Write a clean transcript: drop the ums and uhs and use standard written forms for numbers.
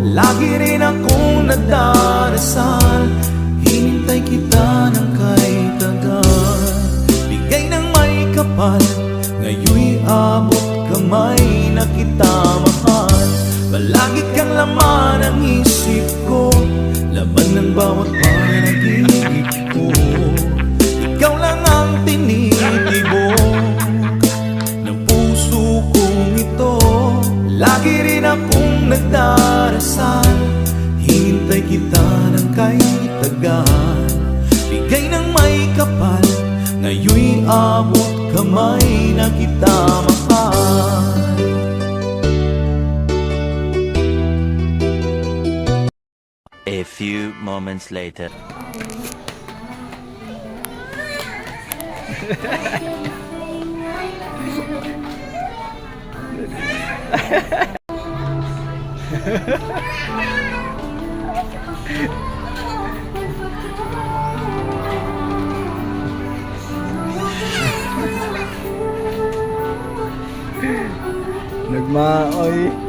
Lagi rin akong nagdarasal, hinintay kita ng kay tagal. Bigay ng may kapal, ngayon'y abot kamay na kita mahal. Palagi kang laman ang isip ko, laman ng bawat panaginip ko. Ikaw lang ang tinitibok ng puso kong ito. Lagi rin akong nagdarasal, hinintay kita ng kay tagal. Bigay ng may kapal, ngayon'y abot kamay na kita mahal. A few moments later. Nagmaoy.